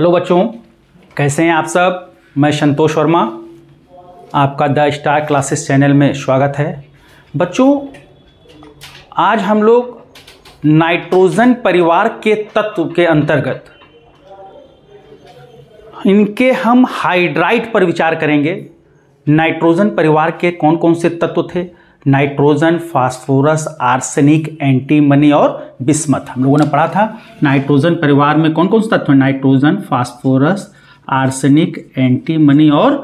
Hello बच्चों, कैसे हैं आप सब। मैं संतोष वर्मा, आपका द स्टार क्लासेस चैनल में स्वागत है। बच्चों, आज हम लोग नाइट्रोजन परिवार के तत्व के अंतर्गत इनके हम हाइड्राइड पर विचार करेंगे। नाइट्रोजन परिवार के कौन कौन से तत्व थे? नाइट्रोजन, फास्फोरस, आर्सेनिक, एंटीमनी और बिस्मथ। हम लोगों ने पढ़ा था नाइट्रोजन परिवार में कौन कौन से तत्व हैं। नाइट्रोजन, फास्फोरस, आर्सेनिक, एंटीमनी और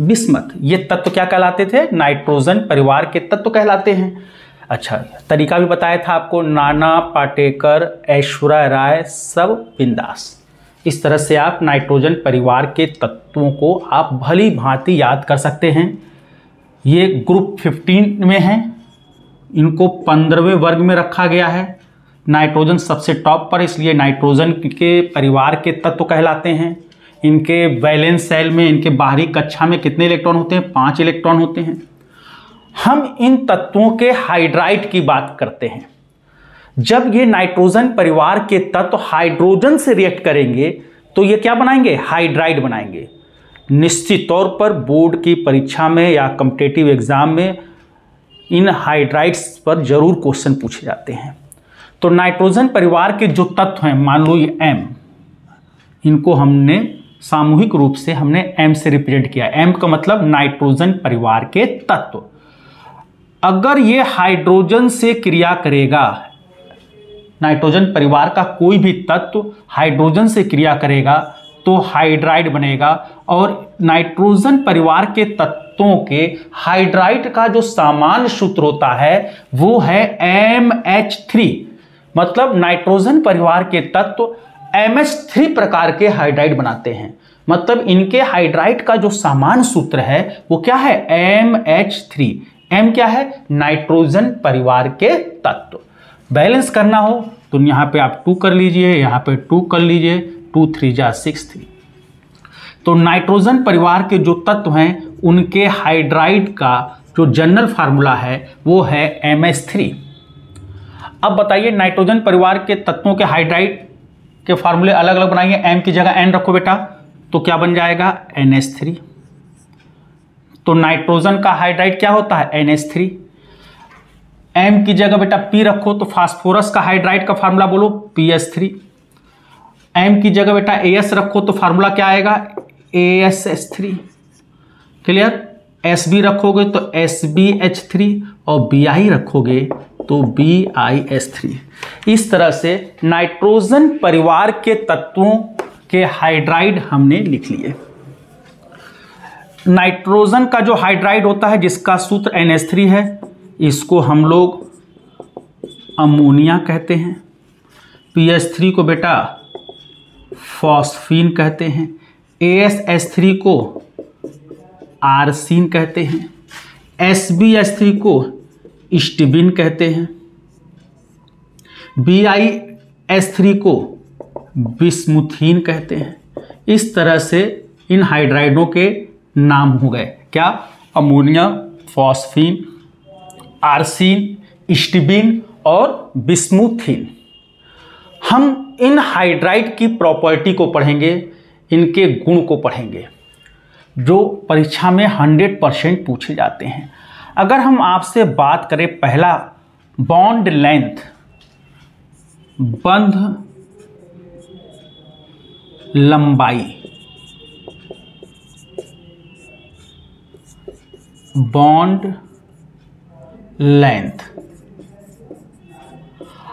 बिस्मथ। ये तत्व क्या कहलाते थे? नाइट्रोजन परिवार के तत्व कहलाते हैं। अच्छा, तरीका भी बताया था आपको, नाना पाटेकर, ऐश्वर्या राय, सब बिंदास। इस तरह से आप नाइट्रोजन परिवार के तत्वों को आप भली भांति याद कर सकते हैं। ये ग्रुप 15 में हैं, इनको 15वें वर्ग में रखा गया है। नाइट्रोजन सबसे टॉप पर, इसलिए नाइट्रोजन के परिवार के तत्व कहलाते हैं। इनके वैलेंस शेल में, इनके बाहरी कक्षा में कितने इलेक्ट्रॉन होते हैं? 5 इलेक्ट्रॉन होते हैं। हम इन तत्वों के हाइड्राइड की बात करते हैं। जब ये नाइट्रोजन परिवार के तत्व हाइड्रोजन से रिएक्ट करेंगे तो ये क्या बनाएंगे? हाइड्राइड बनाएंगे। निश्चित तौर पर बोर्ड की परीक्षा में या कॉम्पिटिटिव एग्जाम में इन हाइड्राइड्स पर जरूर क्वेश्चन पूछे जाते हैं। तो नाइट्रोजन परिवार के जो तत्व हैं, मान लो ये M, इनको हमने सामूहिक रूप से हमने M से रिप्रेजेंट किया। M का मतलब नाइट्रोजन परिवार के तत्व। अगर ये हाइड्रोजन से क्रिया करेगा, नाइट्रोजन परिवार का कोई भी तत्व हाइड्रोजन से क्रिया करेगा तो हाइड्राइड बनेगा। और नाइट्रोजन परिवार के तत्वों के हाइड्राइड का जो सामान्य सूत्र होता है वो है MH3। मतलब नाइट्रोजन परिवार के तत्व MH3 प्रकार के हाइड्राइड बनाते हैं। मतलब इनके हाइड्राइड का जो सामान्य सूत्र है वो क्या है? MH3। M क्या है? नाइट्रोजन परिवार के तत्व। बैलेंस करना हो तो यहाँ पे आप 2 कर लीजिए, यहाँ पे 2 कर लीजिए, 2 3 जा 6 3। तो नाइट्रोजन परिवार के जो तत्व हैं उनके हाइड्राइड का जो जनरल फार्मूला है वो है MH3। अब बताइए, नाइट्रोजन परिवार के तत्वों के हाइड्राइड के फार्मूले अलग अलग बनाइए। M की जगह N रखो बेटा, तो क्या बन जाएगा? NH3। तो नाइट्रोजन का हाइड्राइड क्या होता है? NH3। M की जगह बेटा P रखो, तो फास्फोरस का हाइड्राइड का फार्मूला बोलो, PH3। M की जगह बेटा AS रखो तो फार्मूला क्या आएगा? ASH3। क्लियर? SB रखोगे तो SBH3 और BI रखोगे तो BIS3। इस तरह से नाइट्रोजन परिवार के तत्वों के हाइड्राइड हमने लिख लिए। नाइट्रोजन का जो हाइड्राइड होता है जिसका सूत्र NH3 है, इसको हम लोग अमोनिया कहते हैं। PH3 को बेटा फॉस्फीन कहते हैं। ASH3 को आर्सिन कहते हैं। SBH3 को स्टिबिन कहते हैं। BIS3 को बिस्मुथीन कहते हैं। इस तरह से इन हाइड्राइडों के नाम हो गए क्या? अमोनिया, फॉस्फीन, आर्सिन, स्टिबिन और बिस्मुथीन। हम इन हाइड्राइड की प्रॉपर्टी को पढ़ेंगे, इनके गुण को पढ़ेंगे, जो परीक्षा में 100% पूछे जाते हैं। अगर हम आपसे बात करें, पहला बॉन्ड लेंथ, बंध लंबाई, बॉन्ड लेंथ।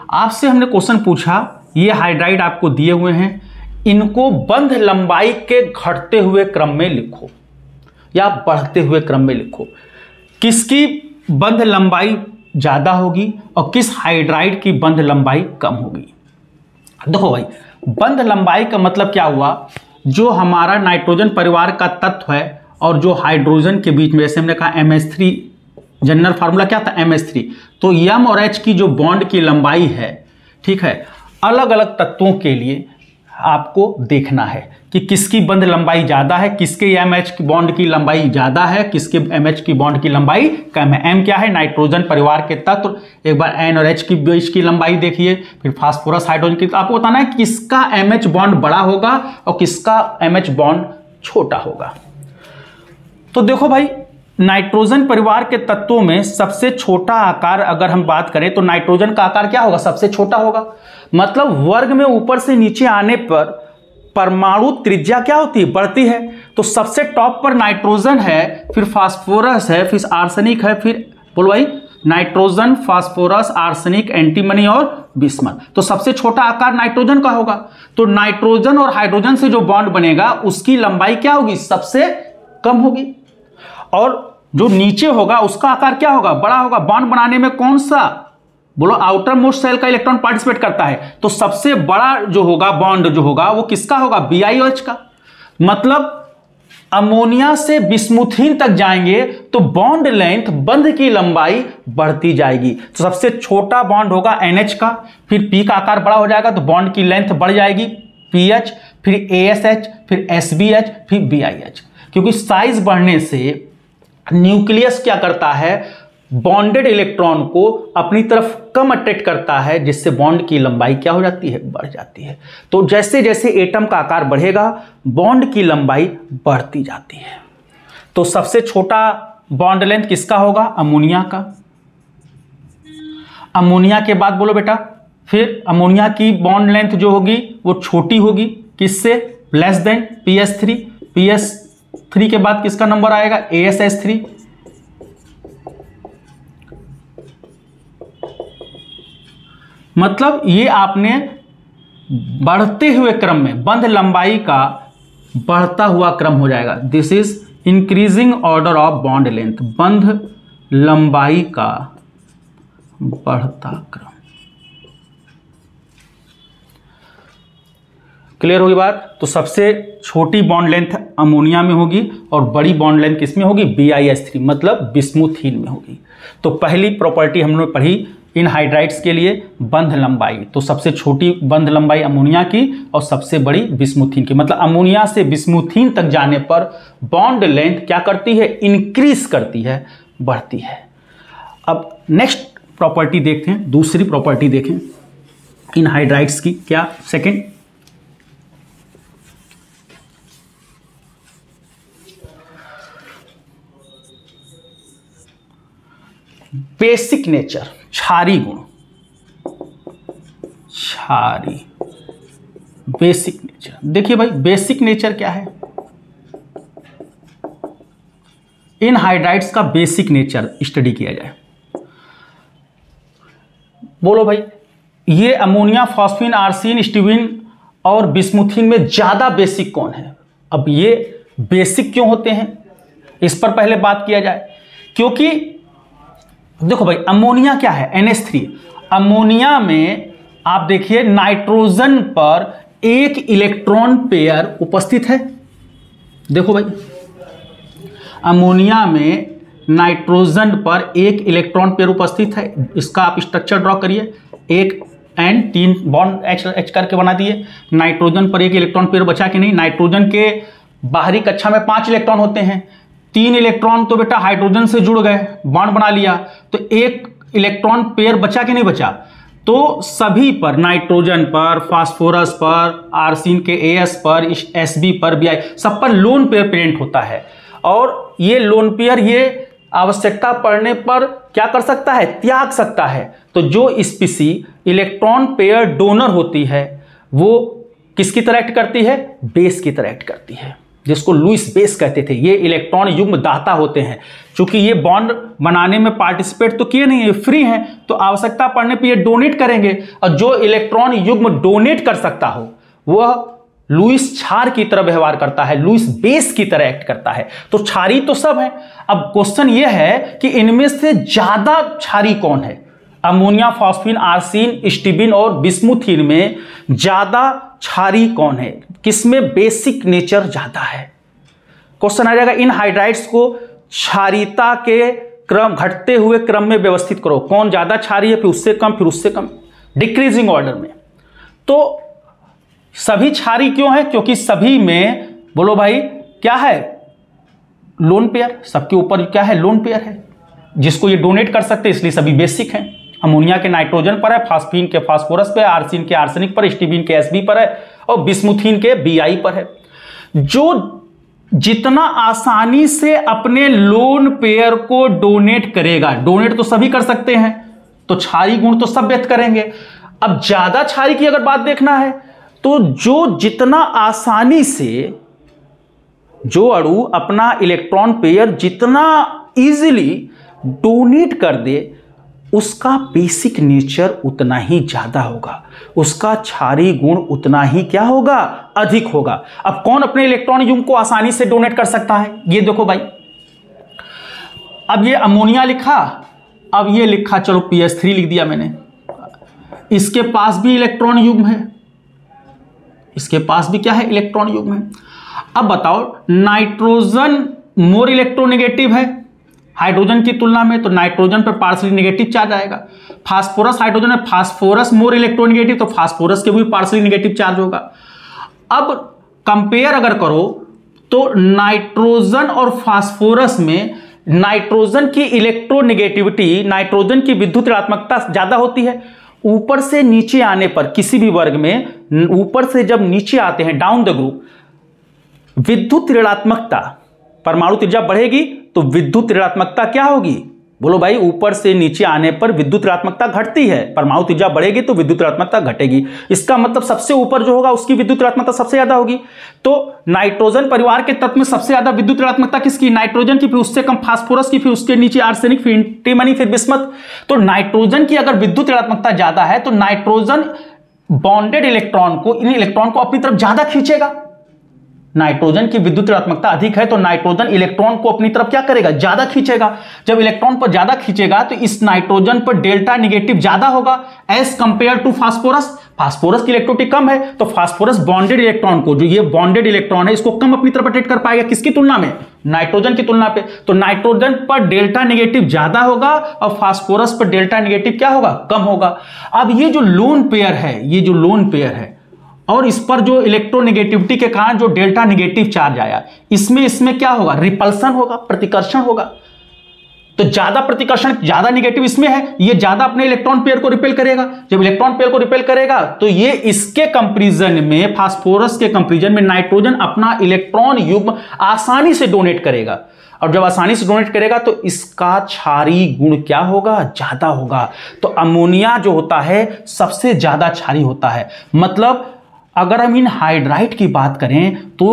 आपसे हमने क्वेश्चन पूछा, ये हाइड्राइड आपको दिए हुए हैं, इनको बंध लंबाई के घटते हुए क्रम में लिखो या बढ़ते हुए क्रम में लिखो। किसकी बंध लंबाई ज्यादा होगी और किस हाइड्राइड की बंध लंबाई कम होगी? देखो भाई, बंध लंबाई का मतलब क्या हुआ? जो हमारा नाइट्रोजन परिवार का तत्व है और जो हाइड्रोजन के बीच में, जैसे हमने कहा MH3, जनरल फार्मूला क्या था? MH3। तो M और H की जो बॉन्ड की लंबाई है, ठीक है, अलग अलग तत्वों के लिए आपको देखना है कि किसकी बंध लंबाई ज़्यादा है, किसके MH की बॉन्ड की लंबाई ज़्यादा है, किसके MH की बॉन्ड की लंबाई कम है। M क्या है? नाइट्रोजन परिवार के तत्व। एक बार N और H की बीच की लंबाई देखिए, फिर फास्फोरस हाइड्रोजन की। तो आपको बताना है कि किसका MH बॉन्ड बड़ा होगा और किसका MH बॉन्ड छोटा होगा। तो देखो भाई, नाइट्रोजन परिवार के तत्वों में सबसे छोटा आकार अगर हम बात करें तो नाइट्रोजन का आकार क्या होगा? सबसे छोटा होगा। मतलब वर्ग में ऊपर से नीचे आने पर परमाणु त्रिज्या क्या होती है? बढ़ती है। तो सबसे टॉप पर नाइट्रोजन है, फिर फास्फोरस है, फिर आर्सेनिक है, फिर बोलो भाई, नाइट्रोजन, फास्फोरस, आर्सेनिक, एंटीमनी और बिस्मथ। तो सबसे छोटा आकार नाइट्रोजन का होगा। तो नाइट्रोजन और हाइड्रोजन से जो बॉन्ड बनेगा उसकी लंबाई क्या होगी? सबसे कम होगी। और जो नीचे होगा उसका आकार क्या होगा? बड़ा होगा। बॉन्ड बनाने में कौन सा, बोलो, आउटर मोस्ट शेल का इलेक्ट्रॉन पार्टिसिपेट करता है। तो सबसे बड़ा जो होगा बॉन्ड जो होगा वो किसका होगा? BiOH का। मतलब अमोनिया से बिस्मुथीन तक जाएंगे तो बॉन्ड लेंथ, बंध की लंबाई बढ़ती जाएगी। तो सबसे छोटा बॉन्ड होगा NH का, फिर P का आकार बड़ा हो जाएगा तो बॉन्ड की लेंथ बढ़ जाएगी, PH, फिर ASH, फिर SBH, फिर BiH। क्योंकि साइज बढ़ने से न्यूक्लियस क्या करता है? बॉन्डेड इलेक्ट्रॉन को अपनी तरफ कम अट्रैक्ट करता है, जिससे बॉन्ड की लंबाई क्या हो जाती है? बढ़ जाती है। तो जैसे जैसे एटम का आकार बढ़ेगा बॉन्ड की लंबाई बढ़ती जाती है। तो सबसे छोटा बॉन्ड लेंथ किसका होगा? अमोनिया का। अमोनिया के बाद बोलो बेटा, फिर अमोनिया की बॉन्ड लेंथ जो होगी वो छोटी होगी, किससे? Less than PS3। PS3 के बाद किसका नंबर आएगा? ASH3। मतलब ये आपने बढ़ते हुए क्रम में बंध लंबाई का बढ़ता हुआ क्रम हो जाएगा। This is increasing order of bond length, बंध लंबाई का बढ़ता क्रम। क्लियर होगी बात? तो सबसे छोटी बॉन्ड लेंथ अमोनिया में होगी और बड़ी बॉन्ड लेंथ किसमें होगी? BiH3 मतलब बिस्मुथीन में होगी। तो पहली प्रॉपर्टी हमने पढ़ी इन हाइड्राइड्स के लिए, बंध लंबाई। तो सबसे छोटी बंध लंबाई अमोनिया की और सबसे बड़ी बिस्मुथीन की। मतलब अमोनिया से बिस्मुथीन तक जाने पर बॉन्ड लेंथ क्या करती है? इंक्रीज करती है, बढ़ती है। अब नेक्स्ट प्रॉपर्टी देखते हैं, दूसरी प्रॉपर्टी देखें इन हाइड्राइड्स की। क्या? सेकेंड, बेसिक नेचर, क्षारी गुण। क्षारी, बेसिक नेचर। देखिए भाई, बेसिक नेचर क्या है? इन हाइड्राइड्स का बेसिक नेचर स्टडी किया जाए। बोलो भाई, ये अमोनिया, फॉस्फीन, आर्सिन, स्टीविन और बिस्मुथीन में ज्यादा बेसिक कौन है? अब ये बेसिक क्यों होते हैं इस पर पहले बात किया जाए। क्योंकि देखो भाई, अमोनिया क्या है? NH3। अमोनिया में आप देखिए नाइट्रोजन पर एक इलेक्ट्रॉन पेयर उपस्थित है। देखो भाई, अमोनिया में नाइट्रोजन पर एक इलेक्ट्रॉन पेयर उपस्थित है। इसका आप स्ट्रक्चर ड्रॉ करिए, एक N, 3 बॉन्ड H करके बना दिए। नाइट्रोजन पर एक इलेक्ट्रॉन पेयर बचा कि नहीं? नाइट्रोजन के बाहरी कक्षा में 5 इलेक्ट्रॉन होते हैं, 3 इलेक्ट्रॉन तो बेटा हाइड्रोजन से जुड़ गए, बॉन्ड बना लिया, तो एक इलेक्ट्रॉन पेयर बचा कि नहीं बचा? तो सभी पर, नाइट्रोजन पर, फास्फोरस पर, आर्सिन के AS पर, SB पर, BI, सब पर लोन पेयर प्रेजेंट होता है। और ये लोन पेयर ये आवश्यकता पड़ने पर क्या कर सकता है? त्याग सकता है। तो जो स्पीसी इलेक्ट्रॉन पेयर डोनर होती है वो किसकी तरह एक्ट करती है? बेस की तरह एक्ट करती है, जिसको लुईस बेस कहते थे। ये इलेक्ट्रॉन युग्म दाता होते हैं। चूंकि ये बॉन्ड बनाने में पार्टिसिपेट तो किए नहीं, ये फ्री हैं, तो आवश्यकता पड़ने पे ये डोनेट करेंगे। और जो इलेक्ट्रॉन युग्म डोनेट कर सकता हो वह लुईस क्षार की तरह व्यवहार करता है, लुईस बेस की तरह एक्ट करता है। तो क्षारी तो सब है। अब क्वेश्चन ये है कि इनमें से ज्यादा क्षारी कौन है? अमोनिया, फॉस्फीन, आर्सिन, स्टीबिन और बिस्मुथीन में ज्यादा क्षारी कौन है? किसमें बेसिक नेचर ज्यादा है? क्वेश्चन आ जाएगा, इन हाइड्राइड्स को क्षारीयता के क्रम, घटते हुए क्रम में व्यवस्थित करो। कौन ज्यादा क्षारी है, फिर उससे कम, फिर उससे कम, डिक्रीजिंग ऑर्डर में। तो सभी क्षारीय क्यों है? क्योंकि सभी में बोलो भाई क्या है? Lone pair. सबके ऊपर क्या है? लोन पेयर है, जिसको ये डोनेट कर सकते हैं, इसलिए सभी बेसिक हैं। अमोनिया के नाइट्रोजन पर है, फास्फीन के फास्फोरस पे, आर्सिन के आर्सेनिक पर, स्टीबिन के एसबी पर है और बिस्मुथीन के बीआई पर है। जो जितना आसानी से अपने लोन पेयर को डोनेट करेगा, डोनेट तो सभी कर सकते हैं, तो क्षारीय गुण तो सब व्यक्त करेंगे। अब ज्यादा क्षारीय की अगर बात देखना है तो जो जितना आसानी से जो अणु अपना इलेक्ट्रॉन पेयर जितना इजीली डोनेट कर दे, उसका बेसिक नेचर उतना ही ज्यादा होगा, उसका क्षारीय गुण उतना ही क्या होगा? अधिक होगा। अब कौन अपने इलेक्ट्रॉन युग्म को आसानी से डोनेट कर सकता है? ये देखो भाई, अब ये अमोनिया लिखा, अब ये लिखा, चलो PS3 लिख दिया मैंने। इसके पास भी इलेक्ट्रॉन युग्म है, इसके पास भी क्या है? इलेक्ट्रॉन युग्म है। अब बताओ, नाइट्रोजन मोर इलेक्ट्रोनेगेटिव है हाइड्रोजन की तुलना में, तो नाइट्रोजन पर पार्शियली नेगेटिव चार्ज आएगा। फास्फोरस हाइड्रोजन है, फास्फोरस मोर इलेक्ट्रोनेगेटिव, तो फास्फोरस के भी पार्शियली नेगेटिव चार्ज होगा। अब कंपेयर अगर करो तो नाइट्रोजन और फास्फोरस में नाइट्रोजन की इलेक्ट्रोनेगेटिविटी, नाइट्रोजन की विद्युत ऋणात्मकता ज्यादा होती है। ऊपर से नीचे आने पर किसी भी वर्ग में, ऊपर से जब नीचे आते हैं डाउन द ग्रुप, विद्युत ऋणात्मकता, परमाणु त्रिज्या बढ़ेगी तो विद्युत ऋणात्मकता क्या होगी? बोलो भाई, ऊपर से नीचे आने पर विद्युत ऋणात्मकता घटती है, परमाणु त्रिज्या बढ़ेगी तो विद्युत ऋणात्मकता घटेगी। इसका मतलब सबसे ऊपर जो होगा उसकी विद्युत ऋणात्मकता सबसे ज्यादा होगी। तो नाइट्रोजन परिवार के तत्व में सबसे ज्यादा विद्युत ऋणात्मकता किसकी? नाइट्रोजन की, फिर उससे कम फास्फोरस की, फिर उसके नीचे आर्सेनिक, फिर एंटीमनी, फिर बिस्मथ। तो नाइट्रोजन की अगर विद्युत ऋणात्मकता ज्यादा है तो नाइट्रोजन बॉन्डेड इलेक्ट्रॉन को, इन इलेक्ट्रॉन को अपनी तरफ ज्यादा खींचेगा। नाइट्रोजन की विद्युत ऋणात्मकता अधिक है तो नाइट्रोजन इलेक्ट्रॉन को अपनी तरफ क्या करेगा? ज्यादा खींचेगा। जब इलेक्ट्रॉन पर ज्यादा खींचेगा तो इस नाइट्रोजन पर डेल्टा नेगेटिव ज्यादा होगा as compare to phosphorus. Phosphorus की इलेक्ट्रोनिटी कम है तो फास्फोरस बॉन्डेड इलेक्ट्रॉन को, जो ये बॉन्डेड इलेक्ट्रॉन है, इसको कम अपनी तरफ अट्रैक्ट कर पाएगा। किसकी तुलना में? नाइट्रोजन की तुलना पे। तो नाइट्रोजन पर डेल्टा नेगेटिव ज्यादा होगा और फास्फोरस पर डेल्टा नेगेटिव क्या होगा? कम होगा। अब ये जो लोन पेयर है, ये जो लोन पेयर है और इस पर जो इलेक्ट्रोनेगेटिविटी के कारण जो डेल्टा नेगेटिव चार्ज आया, इसमें क्या होगा? रिपल्सन होगा, प्रतिकर्षण होगा। तो ज्यादा प्रतिकर्षण, ज्यादा नेगेटिव इसमें है, ये ज्यादा अपने इलेक्ट्रॉन पेयर को रिपेल करेगा। जब इलेक्ट्रॉन पेयर को रिपेल करेगा तो ये इसके कंपैरिजन में, फास्फोरस के कंपैरिजन में नाइट्रोजन अपना इलेक्ट्रॉन युग्म आसानी से डोनेट करेगा। और जब आसानी से डोनेट करेगा तो इसका क्षारीय गुण क्या होगा? ज्यादा होगा। तो अमोनिया जो होता है सबसे ज्यादा क्षारीय होता है। मतलब अगर हम इन हाइड्राइड की बात करें तो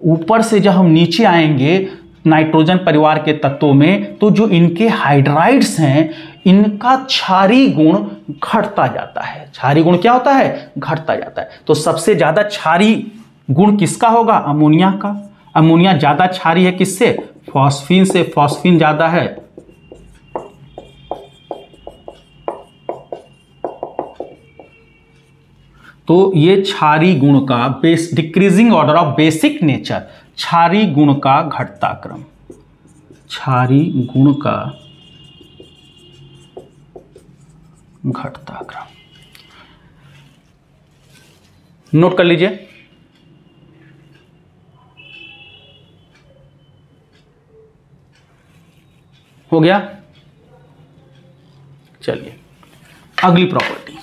ऊपर से जब हम नीचे आएंगे नाइट्रोजन परिवार के तत्वों में, तो जो इनके हाइड्राइड्स हैं, इनका क्षारीय गुण घटता जाता है। क्षारीय गुण क्या होता है? घटता जाता है। तो सबसे ज्यादा क्षारीय गुण किसका होगा? अमोनिया का। अमोनिया ज्यादा क्षारीय है किससे? फॉस्फीन से। फॉस्फीन ज्यादा है तो ये क्षारीय गुण का decreasing order of basic nature, क्षारीय गुण का घटता क्रम, क्षारीय गुण का घटता क्रम। नोट कर लीजिए। हो गया? चलिए अगली प्रॉपर्टी।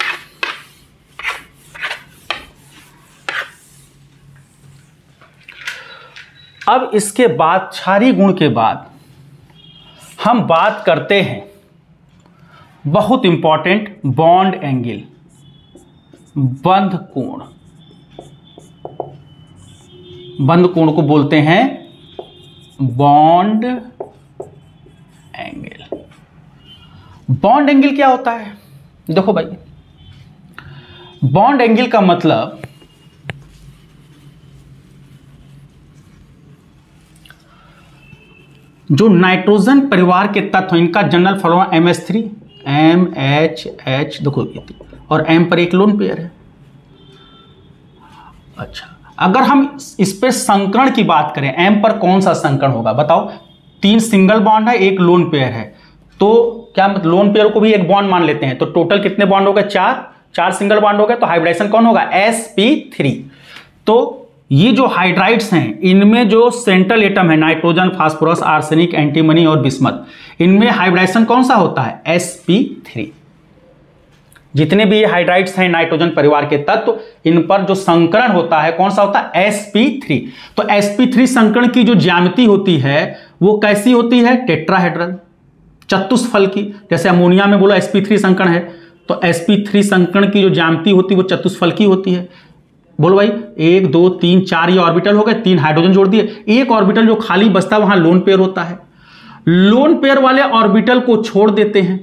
अब इसके बाद, क्षारीय गुण के बाद हम बात करते हैं बहुत इंपॉर्टेंट बॉन्ड एंगल, बंध कोण। बंध कोण को बोलते हैं बॉन्ड एंगल। बॉन्ड एंगल क्या होता है? देखो भाई, बॉन्ड एंगल का मतलब जो नाइट्रोजन परिवार के तत्व, इनका जनरल फॉर्मूला MH3, MHH, देखो और M पर एक लोन पेयर है। अच्छा, अगर हम इस पे संकरण की बात करें, M पर कौन सा संकरण होगा बताओ? 3 सिंगल बॉन्ड है, एक लोन पेयर है, तो क्या मतलब लोन पेयर को भी एक बॉन्ड मान लेते हैं, तो टोटल कितने बॉन्ड हो गए? 4 सिंगल बॉन्ड हो गए, तो हाइब्रिडाइजेशन कौन होगा? sp3। तो ये जो हाइड्राइड्स हैं इनमें जो सेंट्रल एटम है नाइट्रोजन, फास्फोरस, आर्सेनिक, एंटीमनी और बिस्मथ, इनमें हाइब्रिडाइजेशन कौन सा होता है? sp3। जितने भी ये हाइड्राइड्स हैं नाइट्रोजन परिवार के तत्व, इन पर जो संकरण होता है कौन सा होता है? sp3। तो sp3 संकरण की जो ज्यामिति होती है वो कैसी होती है? टेट्राहेड्रल, चतुष्फल की। जैसे अमोनिया में बोलो sp3 संकरण है, तो sp3 संकरण की जो ज्यामिति होती है वो चतुष्फल की होती है। बोलो भाई, 1 2 3 4 ये ऑर्बिटल हो गए, 3 हाइड्रोजन जोड़ दिए, एक ऑर्बिटल जो खाली बचता है वहां लोन पेयर होता है। लोन पेयर वाले ऑर्बिटल को छोड़ देते हैं,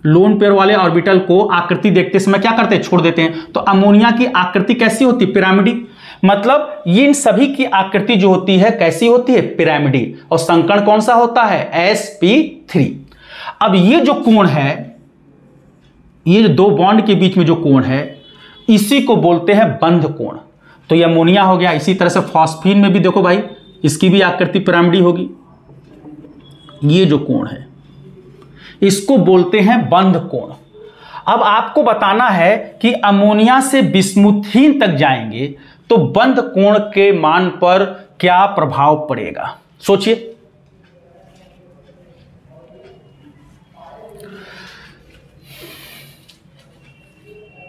लोन पेयर वाले ऑर्बिटल को आकृति देखते समय क्या करते हैं? छोड़ देते हैं। तो अमोनिया की आकृति कैसी होती है? पिरामिडिक। मतलब ये इन सभी की आकृति जो होती है कैसी होती है? पिरामिडिक। और संकरण कौन सा होता है? sp3। अब ये जो कोण है, ये जो दो बॉन्ड के बीच में जो कोण है, इसी को बोलते हैं बंध कोण। तो ये अमोनिया हो गया। इसी तरह से फॉस्फीन में भी देखो भाई, इसकी भी आकृति पिरामिडी होगी। ये जो कोण है इसको बोलते हैं बंध कोण। अब आपको बताना है कि अमोनिया से बिस्मुथीन तक जाएंगे तो बंध कोण के मान पर क्या प्रभाव पड़ेगा? सोचिए।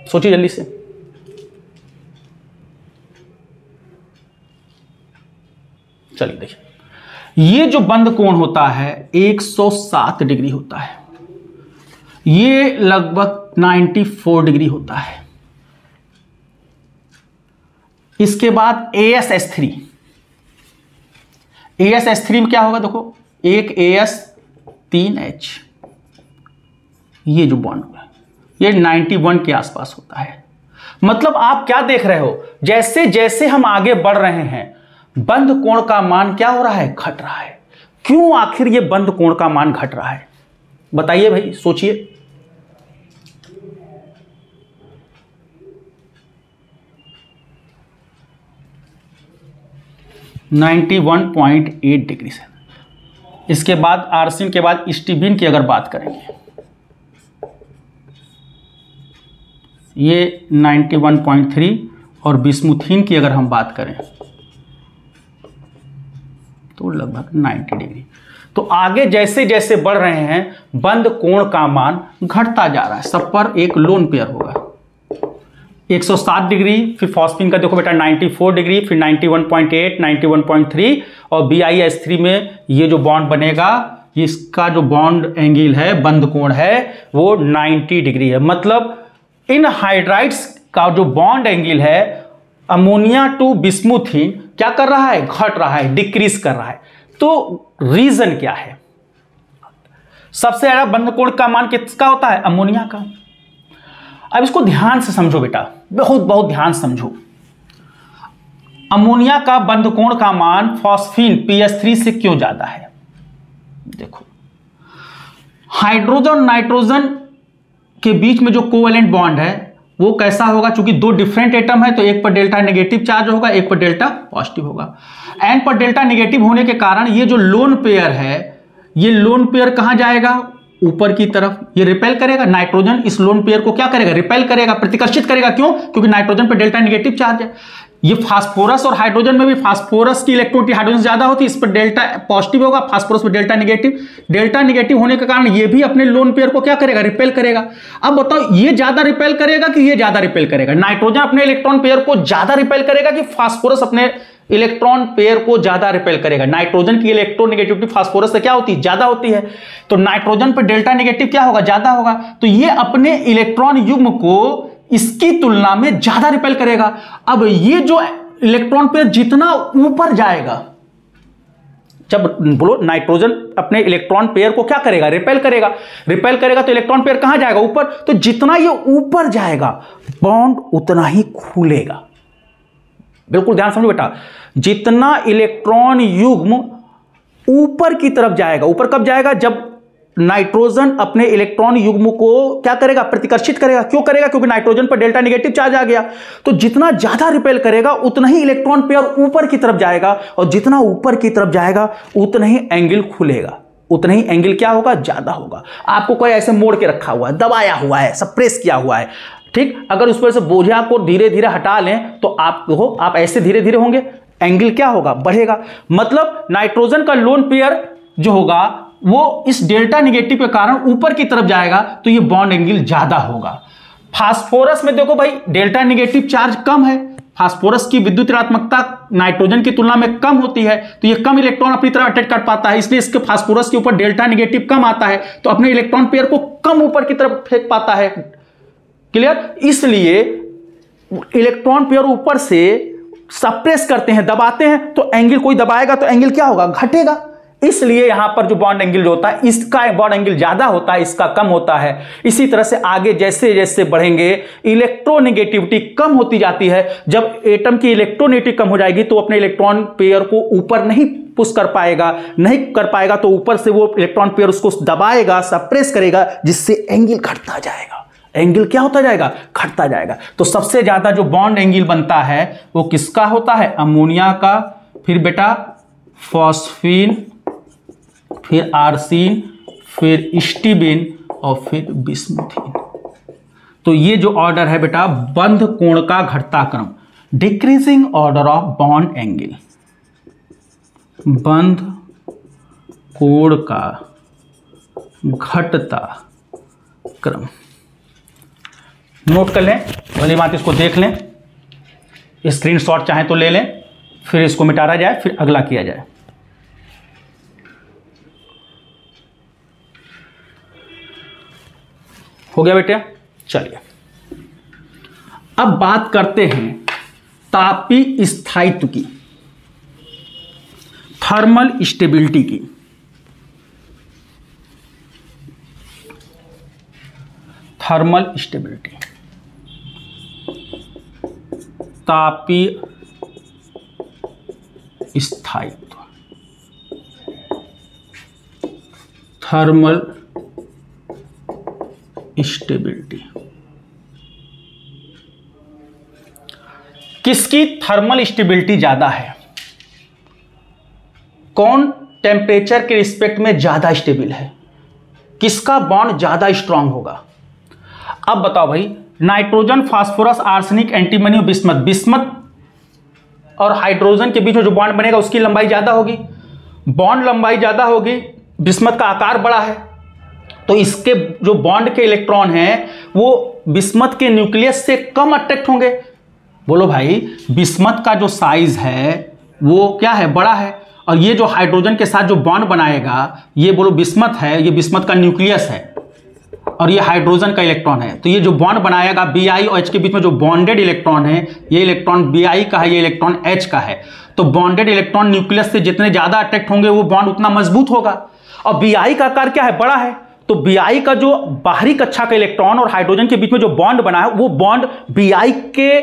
सोचिए जल्दी से। चलिए देखिए, ये जो बंध कोण होता है 107 डिग्री होता है, ये लगभग 94 डिग्री होता है। इसके बाद AsH3, AsH3 में क्या होगा? देखो, एक AS 3H, ये जो बॉन्ड होगा ये 91 के आसपास होता है। मतलब आप क्या देख रहे हो? जैसे जैसे हम आगे बढ़ रहे हैं बंध कोण का मान क्या हो रहा है? घट रहा है। क्यों आखिर ये बंध कोण का मान घट रहा है? बताइए भाई, सोचिए। (91.8 डिग्री से। इसके बाद आर्सेनिक के बाद स्टीबिन की अगर बात करेंगे, ये 91.3, और बिस्मुथीन की अगर हम बात करें तो लगभग 90 डिग्री। तो आगे जैसे जैसे बढ़ रहे हैं बंध कोण का मान घटता जा रहा है। सब पर एक लोन पेयर होगा। 107 डिग्री, फिर फॉस्फीन का देखो बेटा 94 डिग्री, फिर 91.8, 91.3, और BiH3 में ये जो बॉन्ड बनेगा, इसका जो बॉन्ड एंगल है, बंध कोण है, वो 90 डिग्री है। मतलब इन हाइड्राइड्स का जो बॉन्ड एंगल है अमोनिया टू बिस्मुथीन क्या कर रहा है? घट रहा है, डिक्रीज कर रहा है। तो रीजन क्या है? सबसे ज्यादा बंध कोण का मान किसका होता है? अमोनिया का। अब इसको ध्यान से समझो बेटा, बहुत बहुत ध्यान समझो। अमोनिया का बंध कोण का मान फॉस्फीन PH3 से क्यों ज्यादा है? देखो, हाइड्रोजन नाइट्रोजन के बीच में जो कोवेलेंट बॉन्ड है वो कैसा होगा? चूंकि दो डिफरेंट एटम है तो एक पर डेल्टा नेगेटिव चार्ज होगा, एक पर डेल्टा पॉजिटिव होगा। एन पर डेल्टा नेगेटिव होने के कारण ये जो लोन पेयर है, ये लोन पेयर कहां जाएगा? ऊपर की तरफ। ये रिपेल करेगा, नाइट्रोजन इस लोन पेयर को क्या करेगा? रिपेल करेगा, प्रतिकर्षित करेगा। क्यों? क्योंकि नाइट्रोजन पर डेल्टा नेगेटिव चार्ज है। ये फास्फोरस और हाइड्रोजन में भी फास्फोरस की इलेक्ट्रोनिटी हाइड्रोजन ज्यादा होती है, इस पर डेल्टा पॉजिटिव होगा, फास्फोरस पर डेल्टा नेगेटिव। डेल्टा नेगेटिव होने के कारण ये भी अपने लोन पेयर को क्या करेगा? रिपेल करेगा। अब बताओ, ये ज्यादा रिपेल करेगा कि ये ज्यादा रिपेल करेगा? नाइट्रोजन अपने इलेक्ट्रॉन पेयर को ज्यादा रिपेल करेगा कि फास्फोरस अपने इलेक्ट्रॉन पेयर को ज्यादा रिपेल करेगा? नाइट्रोजन की इलेक्ट्रोनेगेटिविटी फास्फोरस से क्या होती है? ज्यादा होती है। तो नाइट्रोजन पर डेल्टा नेगेटिव क्या होगा? ज्यादा होगा। तो ये अपने इलेक्ट्रॉन युग्म को इसकी तुलना में ज्यादा रिपेल करेगा। अब ये जो इलेक्ट्रॉन पेयर जितना ऊपर जाएगा, जब बोलो नाइट्रोजन अपने इलेक्ट्रॉन पेयर को क्या करेगा? रिपेल करेगा। रिपेल करेगा तो इलेक्ट्रॉन पेयर कहां जाएगा? ऊपर। तो जितना ये ऊपर जाएगा बॉन्ड उतना ही खुलेगा। बिल्कुल ध्यान समझो बेटा, जितना इलेक्ट्रॉन युग्म ऊपर की तरफ जाएगा, ऊपर कब जाएगा? जब नाइट्रोजन अपने इलेक्ट्रॉन युग्म को क्या करेगा? प्रतिकर्षित करेगा। क्यों करेगा? क्योंकि नाइट्रोजन पर डेल्टा नेगेटिव चार्ज आ गया। तो जितना ज्यादा रिपेल करेगा उतना ही इलेक्ट्रॉन पेयर ऊपर की तरफ जाएगा, और जितना ऊपर की तरफ जाएगा उतना ही एंगल खुलेगा, उतना ही एंगल क्या होगा? ज्यादा होगा। आपको कोई ऐसे मोड़ के रखा हुआ है, दबाया हुआ है, सब प्रेस किया हुआ है, ठीक, अगर उस पर से बोझा को धीरे धीरे हटा लें तो आप ऐसे धीरे धीरे होंगे, एंगल क्या होगा, बढ़ेगा। मतलब नाइट्रोजन का लोन पेयर जो होगा वो इस डेल्टा निगेटिव के कारण ऊपर की तरफ जाएगा, तो ये बॉन्ड एंगल ज्यादा होगा। फास्फोरस में देखो भाई डेल्टा निगेटिव चार्ज कम है, फास्फोरस की विद्युत ऋणात्मकता नाइट्रोजन की तुलना में कम होती है, तो ये कम इलेक्ट्रॉन अपनी तरफ अटैक कर पाता है, इसलिए इसके फास्फोरस के ऊपर डेल्टा निगेटिव कम आता है, तो अपने इलेक्ट्रॉन पेयर को कम ऊपर की तरफ फेंक पाता है। क्लियर, इसलिए इलेक्ट्रॉन पेयर ऊपर से सप्रेस करते हैं, दबाते हैं, तो एंगल कोई दबाएगा तो एंगल क्या होगा, घटेगा। इसलिए यहां पर जो बॉन्ड एंगल जो होता है, इसका बॉन्ड एंगल ज्यादा होता है, इसका कम होता है। इसी तरह से आगे जैसे जैसे बढ़ेंगे इलेक्ट्रोनेगेटिविटी कम होती जाती है। जब एटम की इलेक्ट्रोनेगेटिविटी कम हो जाएगी तो अपने इलेक्ट्रॉन पेयर को ऊपर नहीं पुश कर पाएगा, नहीं कर पाएगा तो ऊपर से वो इलेक्ट्रॉन पेयर उसको दबाएगा, सप्रेस करेगा, जिससे एंगल घटता जाएगा। एंगल क्या होता जाएगा, घटता जाएगा। तो सबसे ज्यादा जो बॉन्ड एंगल बनता है वो किसका होता है, अमोनिया का, फिर बेटा फॉस्फीन, फिर आर्सीन, फिर स्टीबिन और फिर बिस्मुथिन। तो ये जो ऑर्डर है बेटा बंध कोण का घटता क्रम, decreasing order of bond angle, बंध कोण का घटता क्रम। नोट कर लें, भली बात इसको देख लें, स्क्रीनशॉट चाहे तो ले लें, फिर इसको मिटाया जाए, फिर अगला किया जाए। हो गया बेटे, चलिए अब बात करते हैं तापीय स्थायित्व की, थर्मल स्टेबिलिटी की। थर्मल स्टेबिलिटी, तापीय स्थायित्व, थर्मल स्टेबिलिटी। किसकी थर्मल स्टेबिलिटी ज्यादा है, कौन टेम्परेचर के रिस्पेक्ट में ज्यादा स्टेबल है, किसका बॉन्ड ज्यादा स्ट्रांग होगा। अब बताओ भाई, nitrogen, phosphorus, arsenic, antimony, bismuth, bismuth और हाइड्रोजन के बीच में जो बॉन्ड बनेगा उसकी लंबाई ज्यादा होगी, बॉन्ड लंबाई ज्यादा होगी, बिस्मथ का आकार बड़ा है, तो इसके जो बॉन्ड के इलेक्ट्रॉन हैं वो बिस्मथ के न्यूक्लियस से कम अट्रैक्ट होंगे। बोलो भाई, बिस्मथ का जो साइज है वो क्या है, बड़ा है, और ये जो हाइड्रोजन के साथ जो बॉन्ड बनाएगा ये बोलो बिस्मथ है, ये बिस्मथ का न्यूक्लियस है और ये हाइड्रोजन का इलेक्ट्रॉन है, तो ये जो बॉन्ड बनाएगा Bi और H के बीच में जो बॉन्डेड इलेक्ट्रॉन है, ये इलेक्ट्रॉन Bi का है, ये इलेक्ट्रॉन H का है, तो बॉन्डेड इलेक्ट्रॉन न्यूक्लियस से जितने ज्यादा अट्रैक्ट होंगे वो बॉन्ड उतना मजबूत होगा। और Bi का आकार क्या है, बड़ा है, तो Bi का जो बाहरी कक्षा का इलेक्ट्रॉन और हाइड्रोजन के बीच में जो बॉन्ड बना है वो बॉन्ड Bi के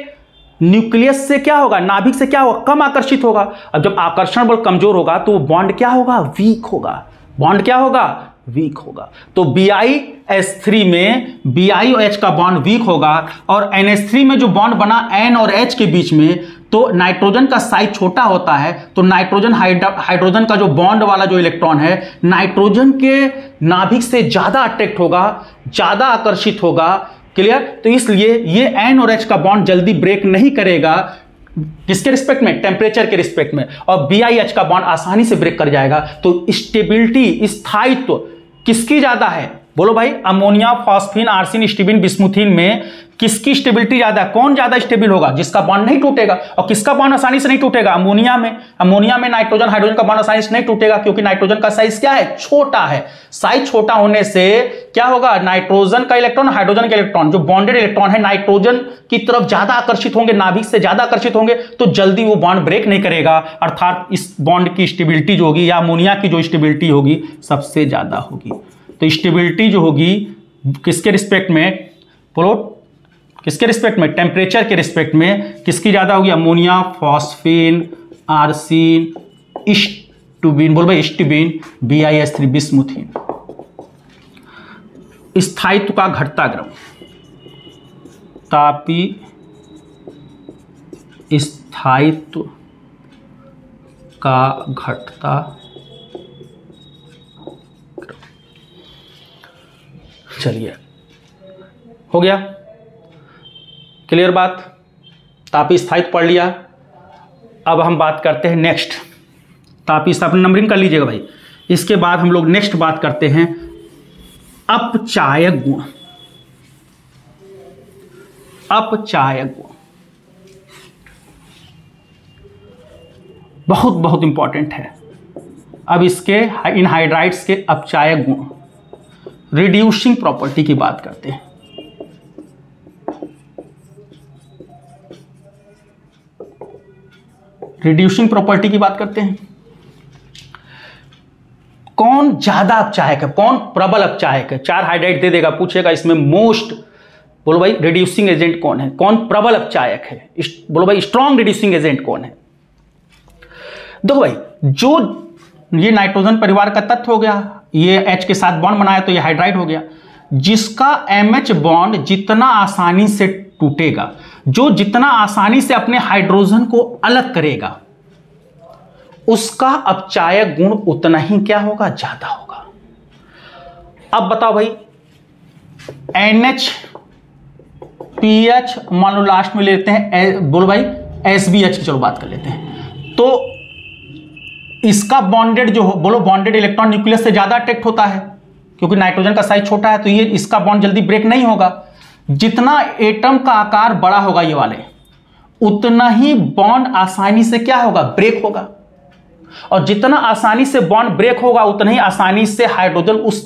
न्यूक्लियस से क्या होगा, नाभिक से क्या होगा, कम आकर्षित होगा। अब जब आकर्षण बल कमजोर होगा तो वो बॉन्ड क्या होगा, वीक होगा, बॉन्ड क्या होगा, वीक होगा। तो BiS3 में Bi और H का बॉन्ड वीक होगा, और NH3 में जो बॉन्ड बना N और H के बीच में, तो नाइट्रोजन का साइज छोटा होता है, तो नाइट्रोजन हाइड्रोजन का जो बॉन्ड वाला जो इलेक्ट्रॉन है नाइट्रोजन के नाभिक से ज्यादा अट्रैक्ट होगा, ज्यादा आकर्षित होगा। क्लियर, तो इसलिए ये N और H का बॉन्ड जल्दी ब्रेक नहीं करेगा, किसके रिस्पेक्ट में, टेम्परेचर के रिस्पेक्ट में, और BiH का बॉन्ड आसानी से ब्रेक कर जाएगा। तो स्टेबिलिटी, स्थायित्व किसकी ज्यादा है, बोलो भाई, अमोनिया, फॉस्फीन, आर्सिन, स्टीबिन, बिस्मुथिन में किसकी स्टेबिलिटी ज्यादा है, कौन ज्यादा स्टेबल होगा, जिसका बॉन्ड नहीं टूटेगा। और किसका बॉन्ड आसानी से नहीं टूटेगा, अमोनिया में। अमोनिया में नाइट्रोजन हाइड्रोजन का बॉन्ड आसानी से नहीं टूटेगा, क्योंकि नाइट्रोजन का साइज क्या है, छोटा है। साइज छोटा होने से क्या होगा, नाइट्रोजन का इलेक्ट्रॉन, हाइड्रोजन का इलेक्ट्रॉन, जो बॉन्डेड इलेक्ट्रॉन है नाइट्रोजन की तरफ ज्यादा आकर्षित होंगे, नाभिक से ज्यादा आकर्षित होंगे, तो जल्दी वो बॉन्ड ब्रेक नहीं करेगा, अर्थात इस बॉन्ड की स्टेबिलिटी जो होगी, या अमोनिया की जो स्टेबिलिटी होगी सबसे ज्यादा होगी। तो स्टेबिलिटी जो होगी किसके रिस्पेक्ट में, बोलो किसके रिस्पेक्ट में, टेम्परेचर के रिस्पेक्ट में किसकी ज्यादा होगी, अमोनिया, फॉस्फीन, आर्सिन, स्टीबिन, बोल भाई स्टीबिन, BiS3, बिस्मुथिन। स्थायित्व का घटता क्रम, तापीय स्थायित्व का घटता क्रम। चलिए हो गया। क्लियर बात? तापीय स्थायित्व पढ़ लिया। अब हम बात करते हैं नेक्स्ट, तापीय स्थायित्व नंबरिंग कर लीजिएगा भाई। इसके बाद हम लोग नेक्स्ट बात करते हैं अपचायक गुण। अपचायक गुण बहुत बहुत इंपॉर्टेंट है। अब इसके इन हाइड्राइड्स के अपचायक गुण, रिड्यूसिंग प्रॉपर्टी की बात करते हैं। रिड्यूसिंग प्रॉपर्टी की बात करते हैं। कौन ज्यादा अपचायक है, कौन प्रबल अपचायक है? 4 हाइड्राइड दे देगा, पूछेगा इसमें मोस्ट, बोलो भाई रिड्यूसिंग एजेंट कौन है, कौन प्रबल अपचायक है, बोलो भाई स्ट्रॉन्ग रिड्यूसिंग एजेंट कौन है? देखो भाई, जो ये नाइट्रोजन परिवार का तत्व हो गया, ये H के साथ बॉन्ड बनाया तो ये हाइड्राइड हो गया। जिसका MH बॉन्ड जितना आसानी से टूटेगा, जो जितना आसानी से अपने हाइड्रोजन को अलग करेगा, उसका अपचायक गुण उतना ही क्या होगा, ज्यादा होगा। अब बताओ भाई, NH PH मान लो लास्ट में लेते हैं, बोलो भाई SBH की चलो बात कर लेते हैं। तो इसका बॉन्डेड जो बोलो बॉन्डेड इलेक्ट्रॉन न्यूक्लियस से ज्यादा अट्रैक्ट होता है, क्योंकि नाइट्रोजन का साइज छोटा है, तो ये इसका बॉन्ड जल्दी ब्रेक नहीं होगा। जितना एटम का आकार बड़ा होगा ये वाले, उतना ही बॉन्ड आसानी से क्या होगा, ब्रेक होगा। और जितना आसानी से बॉन्ड ब्रेक होगा, उतना ही आसानी से हाइड्रोजन उस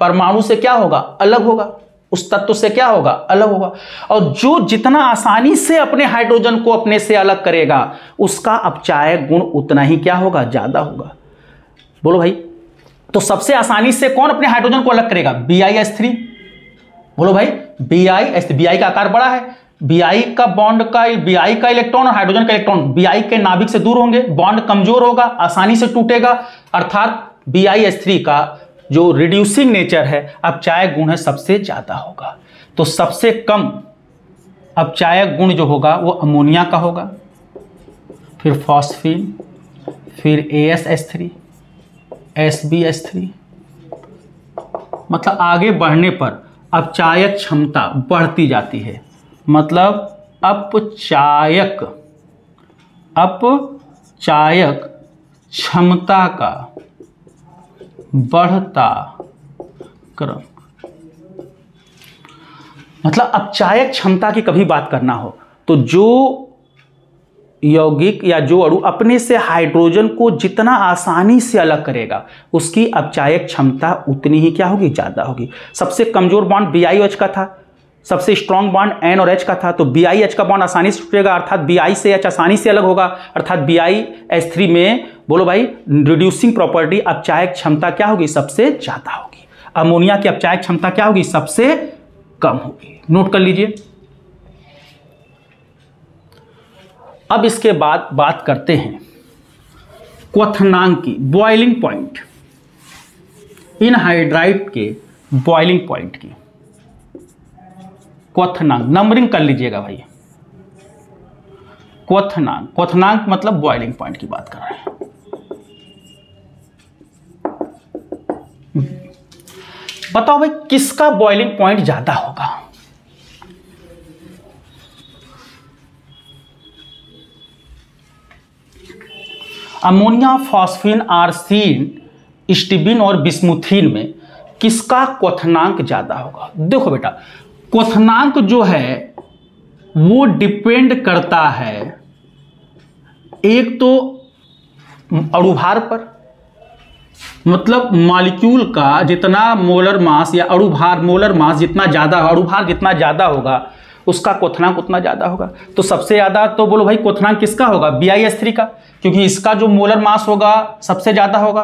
परमाणु से क्या होगा, अलग होगा, उस तत्व से क्या होगा, अलग होगा। और जो जितना आसानी से अपने हाइड्रोजन को अपने से अलग करेगा, उसका अपचायक गुण उतना ही क्या होगा, ज्यादा होगा। बोलो भाई, तो सबसे आसानी से कौन अपने हाइड्रोजन को अलग करेगा, BiS3। बोलो भाई BiS3, Bi का आकार बड़ा है, Bi का बॉन्ड का Bi का इलेक्ट्रॉन और हाइड्रोजन का इलेक्ट्रॉन Bi के नाभिक से दूर होंगे, बॉन्ड कमजोर होगा, आसानी से टूटेगा, अर्थात BiS3 का जो रिड्यूसिंग नेचर है, अपचायक गुण है, सबसे ज्यादा होगा। तो सबसे कम अपचायक गुण जो होगा वो अमोनिया का होगा, फिर फॉस्फीन, फिर AsH3, SbH3। मतलब आगे बढ़ने पर अपचायक क्षमता बढ़ती जाती है, मतलब अपचायक क्षमता का बढ़ता क्रम। मतलब अपचायक क्षमता की कभी बात करना हो तो जो यौगिक या जो अणु अपने से हाइड्रोजन को जितना आसानी से अलग करेगा, उसकी अपचायक क्षमता उतनी ही क्या होगी, ज्यादा होगी। सबसे कमजोर बॉन्ड BiOH का था, सबसे स्ट्रॉन्ग बॉन्ड N और H का था, तो BiH का बॉन्ड आसानी से टूटेगा, अर्थात Bi से H आसानी से अलग होगा, अर्थात BiS3 में बोलो भाई रिड्यूसिंग प्रॉपर्टी अपचायक क्षमता क्या होगी, सबसे ज्यादा होगी। अमोनिया की अपचायक क्षमता क्या होगी, सबसे कम होगी। नोट कर लीजिए। अब इसके बाद बात करते हैं क्वथनांक की, बॉइलिंग पॉइंट, इन हाइड्राइड के बॉइलिंग पॉइंट की। क्वथनांक नंबरिंग कर लीजिएगा भाई। क्वथनांक मतलब बॉइलिंग पॉइंट की बात कर रहे हैं। बताओ भाई किसका बॉइलिंग पॉइंट ज्यादा होगा? अमोनिया, फॉस्फीन, आर्सीन, स्टिबिन और बिस्मुथीन में किसका क्वथनांक ज्यादा होगा? देखो बेटा, क्वथनांक जो है वो डिपेंड करता है एक तो अणुभार पर, मतलब मॉलिक्यूल का जितना मोलर मास या अणुभार मोलर मास जितना ज्यादा, अणुभार जितना ज्यादा होगा उसका क्वथनांक उतना ज्यादा होगा। तो सबसे ज्यादा तो बोलो भाई क्वथनांक किसका होगा, BiS3 का, क्योंकि इसका जो मोलर मास होगा सबसे ज्यादा होगा।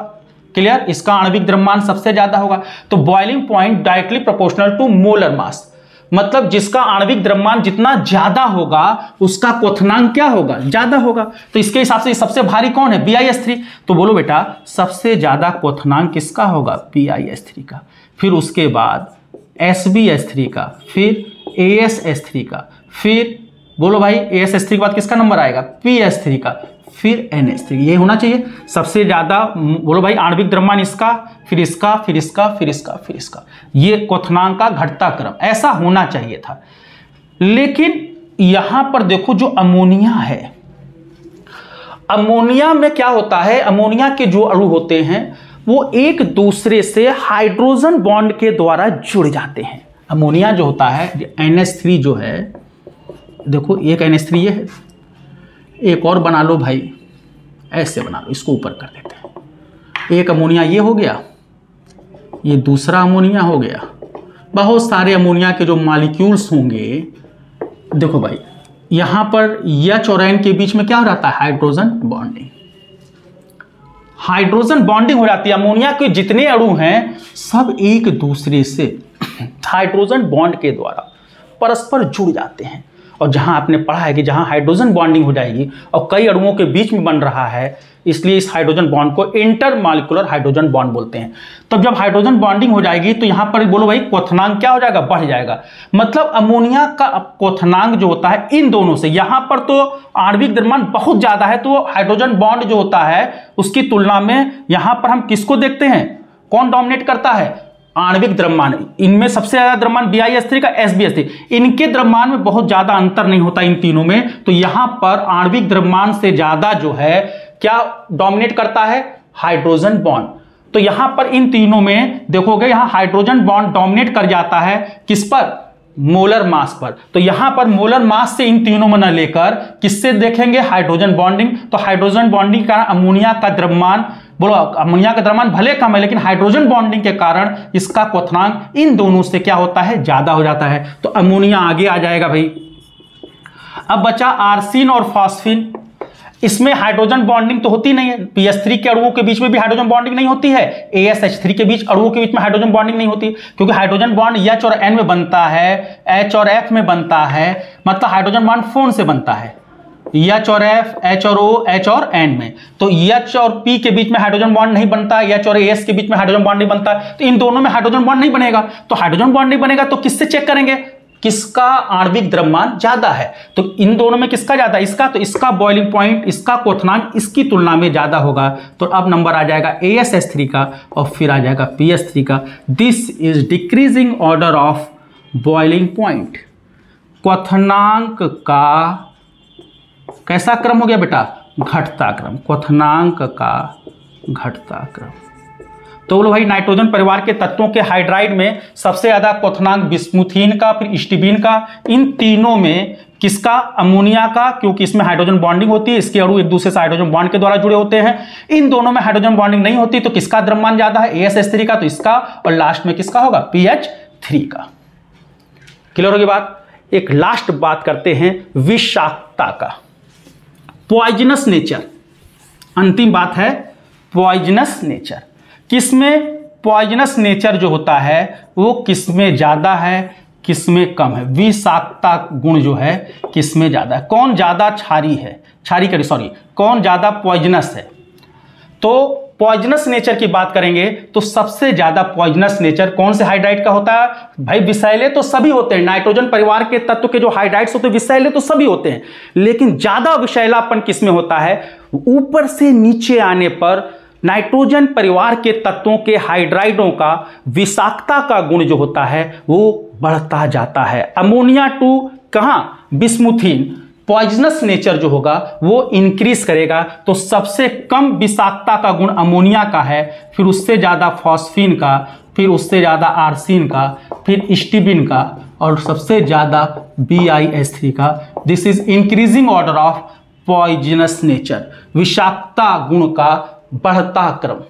क्लियर? इसका आणविक द्रव्यमान सबसे ज्यादा होगा। तो boiling point directly proportional to molar mass, मतलब जिसका आणविक द्रव्यमान जितना ज्यादा होगा उसका क्वथनांक क्या होगा, ज्यादा होगा। तो इसके हिसाब से सबसे भारी कौन है, BiS3। तो बोलो बेटा सबसे ज्यादा क्वथनांक किसका होगा, BiS3 का, फिर उसके बाद SbH3 का, फिर AsH3 का, फिर बोलो भाई AsH3 के बाद किसका नंबर आएगा, PH3 का, फिर NH3। ये होना चाहिए सबसे ज्यादा। बोलो भाई आणविक द्रव्यमान इसका, फिर इसका, फिर इसका, फिर इसका, फिर इसका। ये क्वथनांक का घटता क्रम ऐसा होना चाहिए था। लेकिन यहां पर देखो जो अमोनिया है, अमोनिया में क्या होता है, अमोनिया के जो अणु होते हैं वो एक दूसरे से हाइड्रोजन बॉन्ड के द्वारा जुड़ जाते हैं। अमोनिया जो होता है, NH3 जो है, देखो एक NH3 ये है, एक और बना लो भाई, ऐसे बना लो, इसको ऊपर कर देते हैं। एक अमोनिया ये हो गया, ये दूसरा अमोनिया हो गया। बहुत सारे अमोनिया के जो मॉलिक्यूल्स होंगे, देखो भाई यहां पर H और N के बीच में क्या हो जाता है, हाइड्रोजन बॉन्डिंग। हाइड्रोजन बॉन्डिंग हो जाती है, अमोनिया के जितने अणु हैं सब एक दूसरे से हाइड्रोजन बॉन्ड के द्वारा परस्पर जुड़ जाते हैं। और जहां आपने पढ़ा है कि जहां हाइड्रोजन बॉन्डिंग हो जाएगी और कई अणुओं के बीच में बन रहा है, इसलिए इस हाइड्रोजन बॉन्ड को इंटरमॉलिक्यूलर हाइड्रोजन बॉन्ड बोलते हैं। तब जब हाइड्रोजन बॉन्डिंग हो जाएगी तो यहां पर बोलो भाई क्वथनांक क्या हो जाएगा, बढ़ जाएगा। मतलब अमोनिया का क्वथनांक जो होता है इन दोनों से, यहां पर तो आणविक द्रव्यमान बहुत ज्यादा है, तो हाइड्रोजन बॉन्ड जो होता है उसकी तुलना में यहां पर हम किसको देखते हैं, कौन डोमिनेट करता है, आणविक द्रव्यमान। इनमें सबसे ज्यादा द्रव्यमान BiS3 का SbS3, इनके द्रव्यमान में बहुत ज्यादा अंतर नहीं होता इन तीनों में। तो यहां पर आणविक द्रव्यमान से ज्यादा जो है क्या डोमिनेट करता है, हाइड्रोजन बॉन्ड। तो यहां पर इन तीनों में देखोगे यहां हाइड्रोजन बॉन्ड डोमिनेट कर जाता है, किस पर, मोलर मास पर। तो यहां पर मोलर मास से इन तीनों में न लेकर किससे देखेंगे, हाइड्रोजन बॉन्डिंग। तो हाइड्रोजन बॉन्डिंग का अमोनिया का द्रव्यमान, बोलो अमोनिया का द्रव्यमान भले कम है लेकिन हाइड्रोजन बॉन्डिंग के कारण इसका क्वथनांक इन दोनों से क्या होता है, ज्यादा हो जाता है। तो अमोनिया आगे आ जाएगा भाई। अब बचा आर्सिन और फॉस्फिन, इसमें हाइड्रोजन बॉन्डिंग तो होती नहीं है, PS3 के अणुओं के बीच में भी हाइड्रोजन बॉन्डिंग नहीं होती है, ASH3 के बीच अणुओं के बीच में हाइड्रोजन बॉन्डिंग नहीं होती, क्योंकि हाइड्रोजन बॉन्ड H और N में बनता है, H और F में बनता है, मतलब हाइड्रोजन बॉन्ड फोन से बनता है, H और F, H और O, H और N में। तो H और P के बीच में हाइड्रोजन बॉन्ड नहीं बनता, H और AS के बीच में हाइड्रोजन बॉन्ड नहीं बनता, तो इन दोनों में हाइड्रोजन बॉन्ड नहीं बनेगा। तो हाइड्रोजन बॉन्ड नहीं बनेगा तो किससे चेक करेंगे, किसका आणविक द्रव्यमान ज्यादा है। तो इन दोनों में किसका ज्यादा, इसका। तो इसका बॉइलिंग पॉइंट, इसका क्वथनांक इसकी तुलना में ज्यादा होगा। तो अब नंबर आ जाएगा ASH3 का और फिर आ जाएगा PS3 का। This is decreasing order of boiling point. क्वथनांक का कैसा क्रम हो गया बेटा, घटता क्रम, क्वथनांक का घटता क्रम। तो बोलो भाई नाइट्रोजन परिवार के तत्वों के हाइड्राइड में सबसे ज्यादा क्वथनांक बिस्मुथीन का, फिर स्टिबीन का, इन तीनों में किसका, अमोनिया का, क्योंकि इसमें हाइड्रोजन बॉन्डिंग होती है, इसके अणु एक दूसरे से हाइड्रोजन बॉन्ड के द्वारा जुड़े होते हैं। इन दोनों में हाइड्रोजन बॉन्डिंग नहीं होती तो किसका द्रव्यमान ज्यादा है, ASH3 का, तो इसका, और लास्ट में किसका होगा, PH3 का। क्लियर होगी बात। एक लास्ट बात करते हैं विषाक्तता का, पॉइजनस नेचर। अंतिम बात है पॉइजनस नेचर। किसमें पॉइजनस नेचर जो होता है वो किसमें ज्यादा है, किसमें कम है, विषाक्तता गुण जो है किसमें ज्यादा है, कौन ज्यादा क्षारी है, कौन ज्यादा पॉइजनस है। तो पॉइजनस नेचर की बात करेंगे तो सबसे ज्यादा पॉइजनस नेचर कौन से हाइड्राइड का होता है, भाई विषैले तो सभी होते हैं, नाइट्रोजन परिवार के तत्व के जो हाइड्राइड्स होते हैं विषैले तो सभी होते हैं, लेकिन ज्यादा विषैलापन किसमें होता है, ऊपर से नीचे आने पर नाइट्रोजन परिवार के तत्वों के हाइड्राइडों का विषाक्तता का गुण जो होता है वो बढ़ता जाता है। अमोनिया टू कहां, बिस्मुथीन, पॉइजनस नेचर जो होगा वो इंक्रीज करेगा। तो सबसे कम विषाक्तता का गुण अमोनिया का है, फिर उससे ज्यादा फॉस्फीन का, फिर उससे ज्यादा आर्सिन का, फिर स्टिबिन का, और सबसे ज्यादा BiS3 का। This is increasing order of poisonous nature, विषाक्तता गुण का बढ़ता क्रम।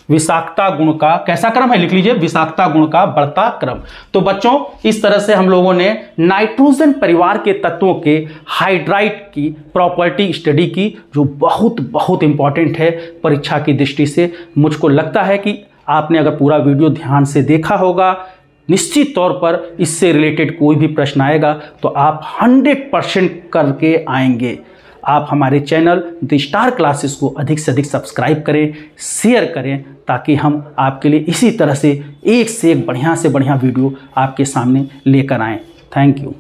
विषाक्तता गुण का कैसा क्रम है, लिख लीजिए, विषाक्तता गुण का बढ़ता क्रम। तो बच्चों इस तरह से हम लोगों ने नाइट्रोजन परिवार के तत्वों के हाइड्राइड की प्रॉपर्टी स्टडी की, जो बहुत बहुत इंपॉर्टेंट है परीक्षा की दृष्टि से। मुझको लगता है कि आपने अगर पूरा वीडियो ध्यान से देखा होगा, निश्चित तौर पर इससे रिलेटेड कोई भी प्रश्न आएगा तो आप 100% करके आएंगे। आप हमारे चैनल द स्टार क्लासेस को अधिक से अधिक सब्सक्राइब करें, शेयर करें, ताकि हम आपके लिए इसी तरह से एक बढ़िया वीडियो आपके सामने लेकर आएँ। Thank you.